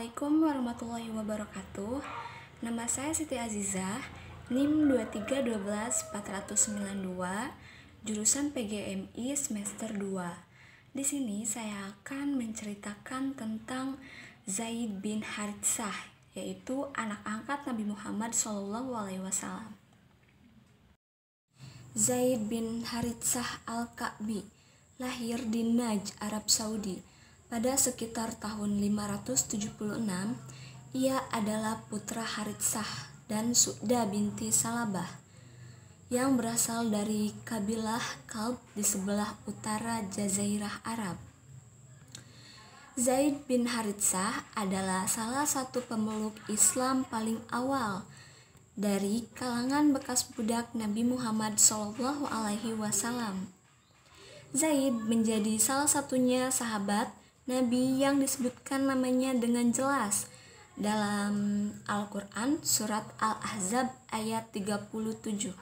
Assalamualaikum warahmatullahi wabarakatuh. Nama saya Siti Azizah, NIM 2312492, jurusan PGMI semester 2. Di sini saya akan menceritakan tentang Zaid bin Haritsah, yaitu anak angkat Nabi Muhammad SAW. Zaid bin Haritsah Al-Ka'bi lahir di Najd, Arab Saudi. Pada sekitar tahun 576, ia adalah putra Haritsah dan Su'dah binti Salabah yang berasal dari kabilah Kalb di sebelah utara Jazirah Arab. Zaid bin Haritsah adalah salah satu pemeluk Islam paling awal dari kalangan bekas budak Nabi Muhammad SAW. Zaid menjadi salah satunya sahabat Nabi yang disebutkan namanya dengan jelas dalam Al-Quran surat Al-Ahzab ayat 37.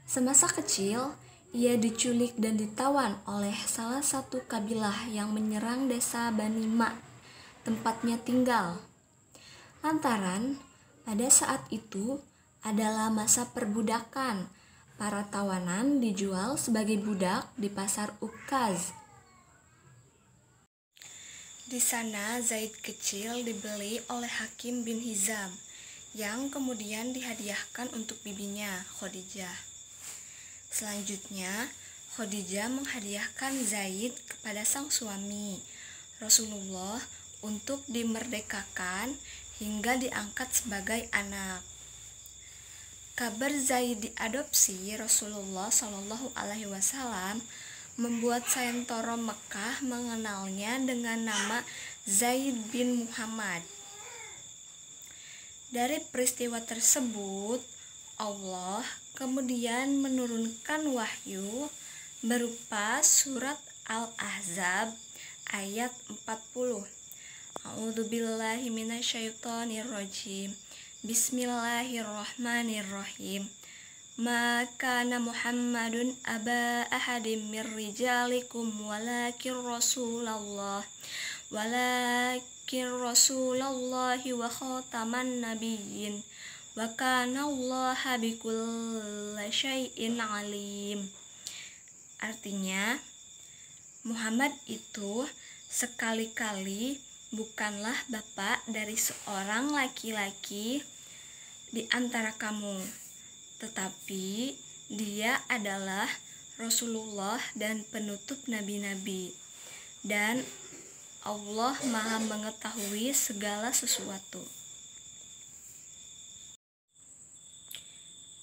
Semasa kecil, ia diculik dan ditawan oleh salah satu kabilah yang menyerang desa Bani Ma, tempatnya tinggal. Lantaran pada saat itu adalah masa perbudakan, para tawanan dijual sebagai budak di pasar Ukaz. Di sana Zaid kecil dibeli oleh Hakim bin Hizam yang kemudian dihadiahkan untuk bibinya Khadijah. Selanjutnya Khadijah menghadiahkan Zaid kepada sang suami Rasulullah untuk dimerdekakan hingga diangkat sebagai anak. Kabar Zaid diadopsi Rasulullah SAW membuat Sayentoro Mekah mengenalnya dengan nama Zaid bin Muhammad. Dari peristiwa tersebut, Allah kemudian menurunkan wahyu berupa surat Al-Ahzab ayat 40. A'udzubillahi minasyaitonirrajim. Bismillahirrahmanirrahim. Ma kana Muhammadun aba ahadim mir rijalikum walakin Rasulullah wa khataman nabiyyin wa kana Allaha bikulli syai'in alim. Artinya, Muhammad itu sekali-kali bukanlah bapak dari seorang laki-laki di antara kamu, tetapi dia adalah Rasulullah dan penutup nabi-nabi, dan Allah Maha mengetahui segala sesuatu.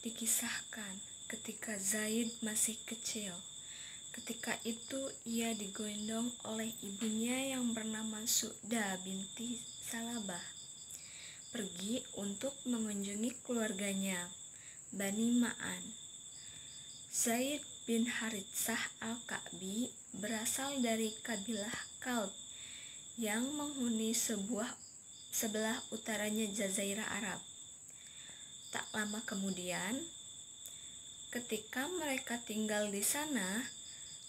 Dikisahkan ketika Zaid masih kecil, ketika itu ia digendong oleh ibunya yang bernama Su'dah binti Salabah pergi untuk mengunjungi keluarganya Bani Ma'an. Zaid bin Haritsah Al-Ka'bi berasal dari kabilah Kalb yang menghuni sebelah utaranya Jazirah Arab. Tak lama kemudian, ketika mereka tinggal di sana,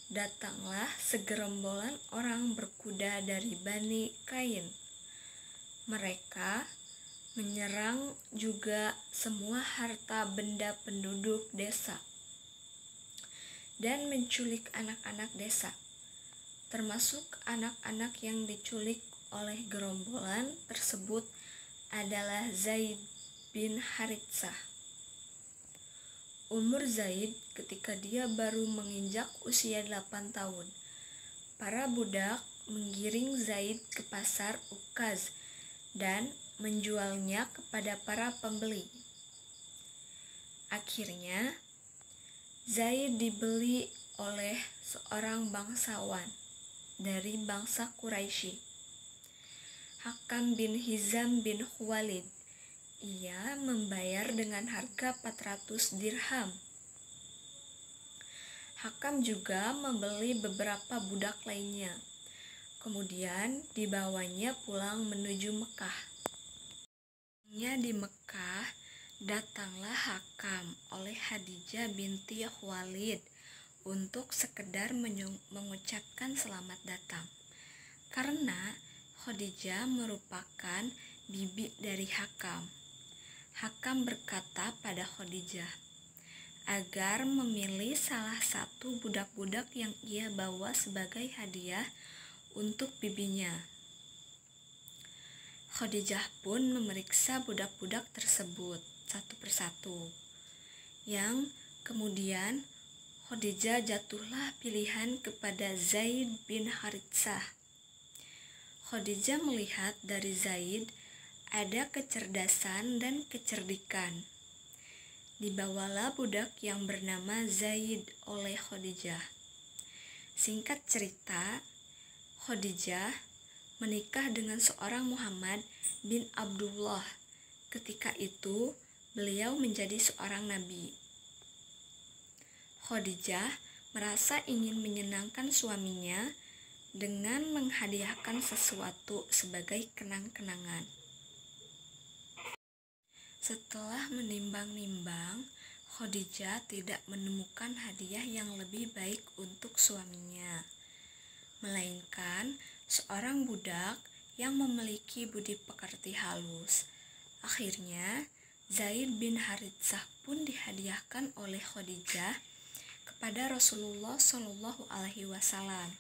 datanglah segerombolan orang berkuda dari Bani Kain. Mereka menyerang juga semua harta benda penduduk desa dan menculik anak-anak desa, termasuk anak-anak yang diculik oleh gerombolan tersebut adalah Zaid bin Haritsah. Umur Zaid ketika dia baru menginjak usia 8 tahun. Para budak menggiring Zaid ke pasar Ukaz dan menjualnya kepada para pembeli. Akhirnya, Zaid dibeli oleh seorang bangsawan dari bangsa Quraisy, Hakam bin Hizam bin Khuwailid. Ia membayar dengan harga 400 dirham. Hakam juga membeli beberapa budak lainnya. Kemudian dibawanya pulang menuju Mekah. Di Mekah, datanglah Hakam oleh Khadijah binti Khuwailid untuk sekedar mengucapkan selamat datang. Karena Khadijah merupakan bibi dari Hakam. Hakam berkata pada Khadijah agar memilih salah satu budak-budak yang ia bawa sebagai hadiah untuk bibinya. Khadijah pun memeriksa budak-budak tersebut satu persatu, yang kemudian Khadijah jatuhlah pilihan kepada Zaid bin Haritsah. Khadijah melihat dari Zaid ada kecerdasan dan kecerdikan. Dibawalah budak yang bernama Zaid oleh Khadijah. Singkat cerita, Khadijah menikah dengan seorang Muhammad bin Abdullah. Ketika itu, beliau menjadi seorang nabi. Khadijah merasa ingin menyenangkan suaminya dengan menghadiahkan sesuatu sebagai kenang-kenangan. Setelah menimbang-nimbang, Khadijah tidak menemukan hadiah yang lebih baik untuk suaminya, melainkan seorang budak yang memiliki budi pekerti halus. Akhirnya, Zaid bin Haritsah pun dihadiahkan oleh Khadijah kepada Rasulullah Shallallahu Alaihi Wasallam.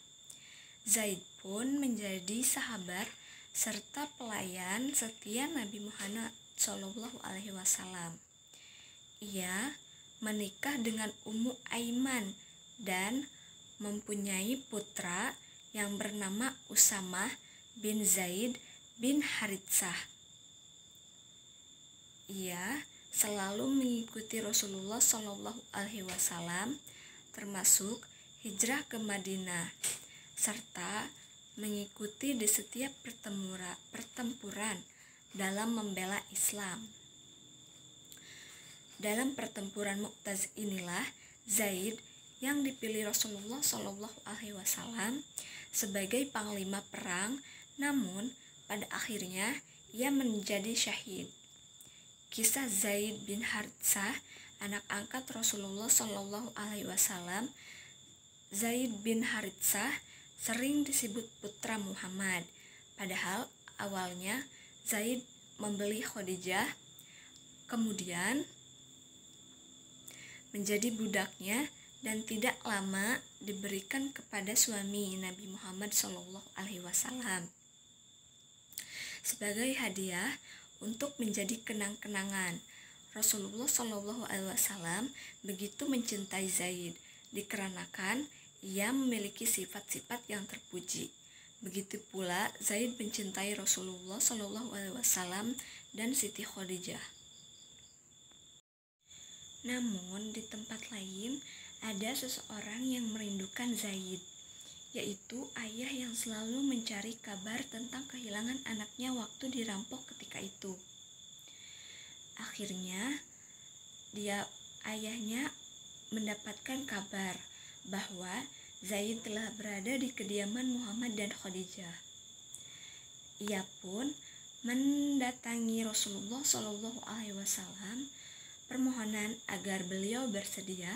Zaid pun menjadi sahabat serta pelayan setia Nabi Muhammad Shallallahu Alaihi Wasallam. Ia menikah dengan Ummu Aiman dan mempunyai putra yang bernama Usamah bin Zaid bin Haritsah. Ia selalu mengikuti Rasulullah Shallallahu Alaihi Wasallam, termasuk hijrah ke Madinah, serta mengikuti di setiap pertempuran dalam membela Islam. Dalam pertempuran Mu'taz inilah Zaid yang dipilih Rasulullah Shallallahu Alaihi Wasallam sebagai panglima perang, namun pada akhirnya ia menjadi syahid. Kisah Zaid bin Haritsah, anak angkat Rasulullah Shallallahu Alaihi Wasallam. Zaid bin Haritsah sering disebut putra Muhammad, padahal awalnya Zaid membeli Khadijah, kemudian menjadi budaknya dan tidak lama diberikan kepada suami Nabi Muhammad SAW sebagai hadiah untuk menjadi kenang-kenangan. Rasulullah SAW begitu mencintai Zaid dikarenakan ia memiliki sifat-sifat yang terpuji. Begitu pula Zaid mencintai Rasulullah SAW dan Siti Khadijah. Namun di tempat lain ada seseorang yang merindukan Zaid, yaitu ayah yang selalu mencari kabar tentang kehilangan anaknya waktu dirampok ketika itu. Akhirnya ayahnya mendapatkan kabar bahwa Zaid telah berada di kediaman Muhammad dan Khadijah. Ia pun mendatangi Rasulullah SAW permohonan agar beliau bersedia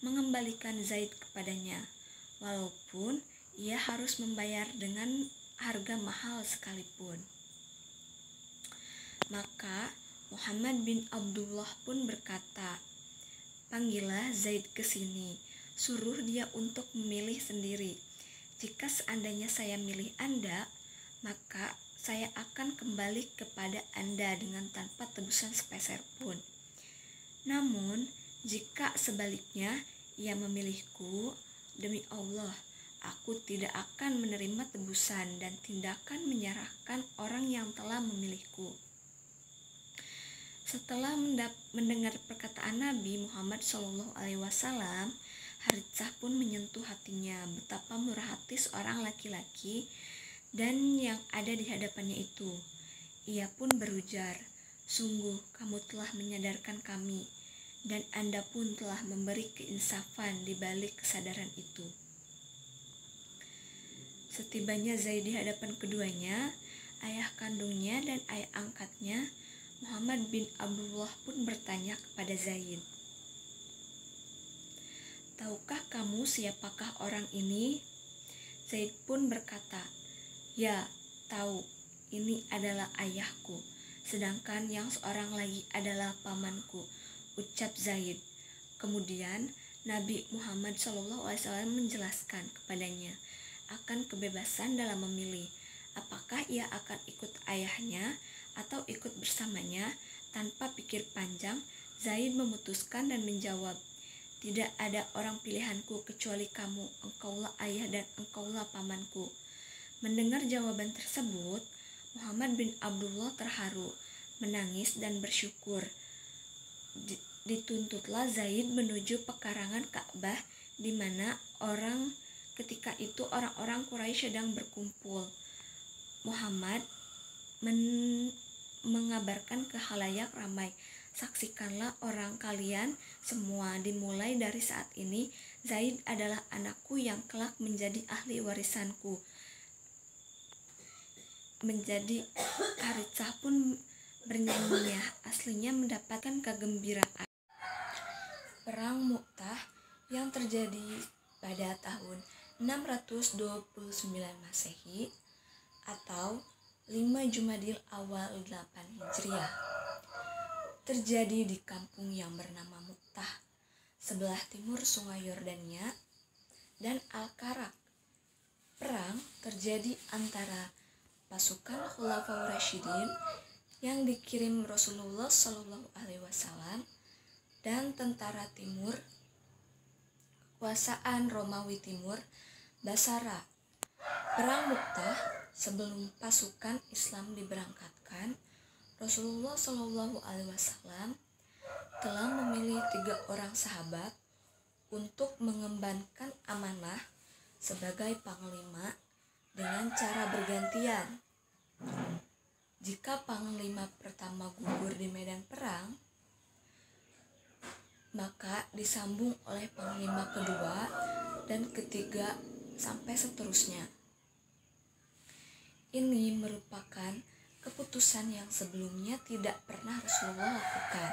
mengembalikan Zaid kepadanya, walaupun ia harus membayar dengan harga mahal sekalipun. Maka Muhammad bin Abdullah pun berkata, "Panggillah Zaid ke sini, suruh dia untuk memilih sendiri. Jika seandainya saya milih Anda, maka saya akan kembali kepada Anda dengan tanpa tebusan sepeser pun. Namun, jika sebaliknya ia memilihku, demi Allah, aku tidak akan menerima tebusan dan tindakan menyerahkan orang yang telah memilihku." Setelah mendengar perkataan Nabi Muhammad SAW, Haritsah pun menyentuh hatinya betapa murah hati seorang laki-laki dan yang ada di hadapannya itu. Ia pun berujar, "Sungguh kamu telah menyadarkan kami, dan Anda pun telah memberi keinsafan di balik kesadaran itu." Setibanya Zaid di hadapan keduanya, ayah kandungnya dan ayah angkatnya, Muhammad bin Abdullah pun bertanya kepada Zaid, "Tahukah kamu siapakah orang ini?" Zaid pun berkata, "Ya, tahu ini adalah ayahku, sedangkan yang seorang lagi adalah pamanku, ucap Zaid. Kemudian Nabi Muhammad SAW menjelaskan kepadanya akan kebebasan dalam memilih, apakah ia akan ikut ayahnya atau ikut bersamanya. Tanpa pikir panjang, Zaid memutuskan dan menjawab, "Tidak ada orang pilihanku kecuali kamu, engkaulah ayah dan engkaulah pamanku." Mendengar jawaban tersebut, Muhammad bin Abdullah terharu, menangis dan bersyukur. Dituntutlah Zaid menuju pekarangan Ka'bah di mana ketika itu orang-orang Quraisy sedang berkumpul. Muhammad mengabarkan ke khalayak ramai, "Saksikanlah orang kalian semua, dimulai dari saat ini Zaid adalah anakku yang kelak menjadi ahli warisanku." Menjadi Haritsah pun bernyanyi, aslinya mendapatkan kegembiraan. Perang Mu'tah yang terjadi pada tahun 629 Masehi atau 5 Jumadil awal 8 Hijriah terjadi di kampung yang bernama Mu'tah, sebelah timur Sungai Yordania dan Al-Karak. Perang terjadi antara pasukan Khulafaur Rasyidin yang dikirim Rasulullah SAW dan tentara timur kekuasaan Romawi Timur Basara. Perang Mu'tah, sebelum pasukan Islam diberangkatkan, Rasulullah SAW telah memilih 3 orang sahabat untuk mengembankan amanah sebagai panglima dengan cara bergantian. Jika panglima pertama gugur di medan perang, maka disambung oleh panglima kedua dan ketiga sampai seterusnya. Ini merupakan keputusan yang sebelumnya tidak pernah Rasulullah lakukan.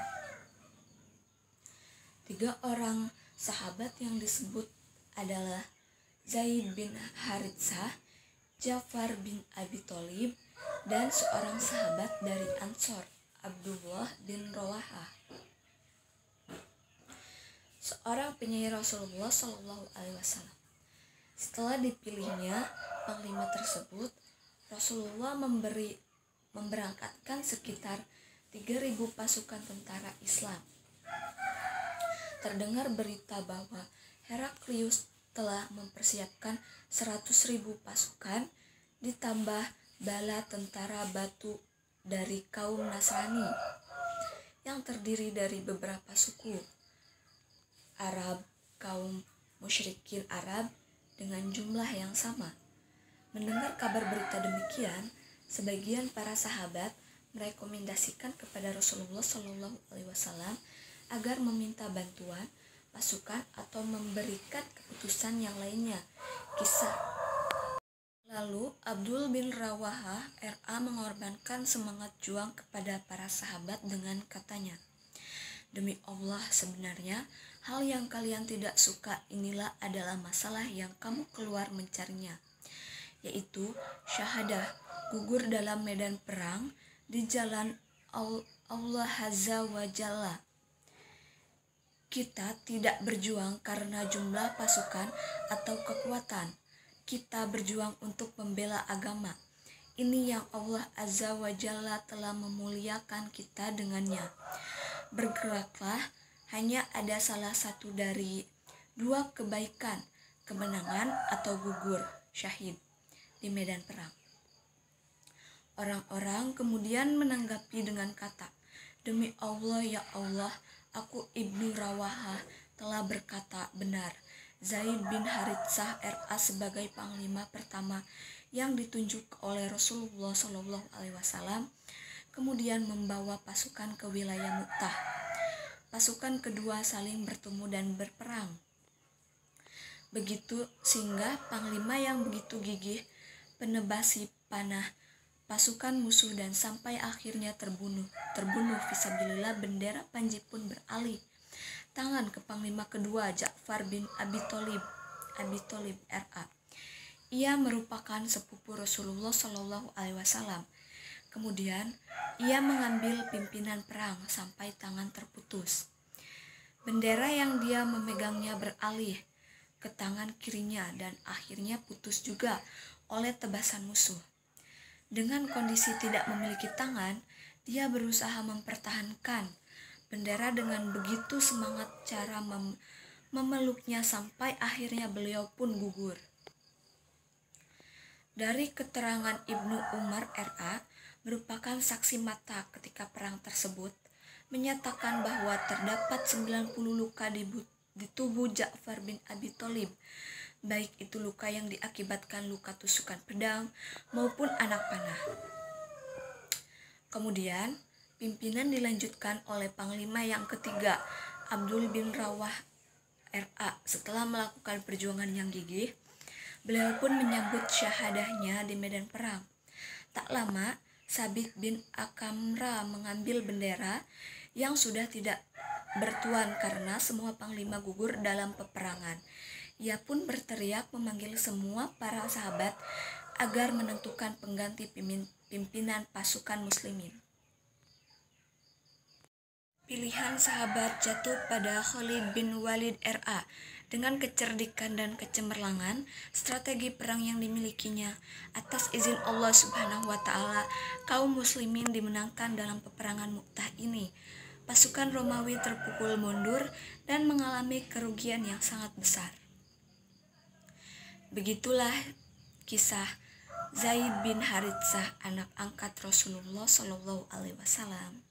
3 orang sahabat yang disebut adalah Zaid bin Haritsah, Ja'far bin Abi Thalib, dan seorang sahabat dari Ansor, Abdullah bin Rawahah, seorang penyair Rasulullah SAW. Setelah dipilihnya panglima tersebut, Rasulullah memberangkatkan sekitar 3.000 pasukan tentara Islam. Terdengar berita bahwa Heraklius telah mempersiapkan 100.000 pasukan ditambah bala tentara batu dari kaum Nasrani yang terdiri dari beberapa suku Arab, kaum musyrikin Arab dengan jumlah yang sama. Mendengar kabar berita demikian, sebagian para sahabat merekomendasikan kepada Rasulullah SAW agar meminta bantuan pasukan atau memberikan keputusan yang lainnya. Kisah. Lalu Abdul bin Rawahah RA mengorbankan semangat juang kepada para sahabat dengan katanya, "Demi Allah, sebenarnya hal yang kalian tidak suka inilah adalah masalah yang kamu keluar mencarinya, yaitu syahadah, gugur dalam medan perang di jalan Allah Azza wa Jalla. Kita tidak berjuang karena jumlah pasukan atau kekuatan. Kita berjuang untuk membela agama. Ini yang Allah Azza wa Jalla telah memuliakan kita dengannya. Bergeraklah, hanya ada salah satu dari 2 kebaikan, kemenangan atau gugur, syahid, di medan perang." Orang-orang kemudian menanggapi dengan kata, "Demi Allah, ya Allah, aku Ibnu Rawahah telah berkata benar. Zaid bin Haritsah RA sebagai panglima pertama yang ditunjuk oleh Rasulullah SAW kemudian membawa pasukan ke wilayah Mu'tah. Pasukan kedua saling bertemu dan berperang. Begitu sehingga panglima yang begitu gigih penebasi panah pasukan musuh dan sampai akhirnya terbunuh fisabilillah. Bendera Panji pun beralih tangan ke panglima kedua, Ja'far bin Abi Thalib RA. Ia merupakan sepupu Rasulullah Shallallahu Alaihi Wasallam. Kemudian ia mengambil pimpinan perang sampai tangan terputus. Bendera yang dia memegangnya beralih ke tangan kirinya dan akhirnya putus juga oleh tebasan musuh. Dengan kondisi tidak memiliki tangan, dia berusaha mempertahankan bendera dengan begitu semangat cara memeluknya sampai akhirnya beliau pun gugur. Dari keterangan Ibnu Umar RA, merupakan saksi mata ketika perang tersebut, menyatakan bahwa terdapat 90 luka di tubuh Ja'far bin Abi Thalib, baik itu luka yang diakibatkan luka tusukan pedang maupun anak panah. Kemudian, pimpinan dilanjutkan oleh Panglima yang ketiga, Abdul bin Rawah RA. Setelah melakukan perjuangan yang gigih, beliau pun menyambut syahadahnya di medan perang. Tak lama, Sabit bin Akamra mengambil bendera yang sudah tidak bertuan karena semua panglima gugur dalam peperangan. Ia pun berteriak memanggil semua para sahabat agar menentukan pengganti pimpinan pasukan muslimin. Pilihan sahabat jatuh pada Khalid bin Walid RA. Dengan kecerdikan dan kecemerlangan strategi perang yang dimilikinya, atas izin Allah Subhanahu wa Ta'ala, kaum muslimin dimenangkan dalam peperangan Mu'tah ini. Pasukan Romawi terpukul mundur dan mengalami kerugian yang sangat besar. Begitulah kisah Zaid bin Haritsah, anak angkat Rasulullah Shallallahu Alaihi Wasallam.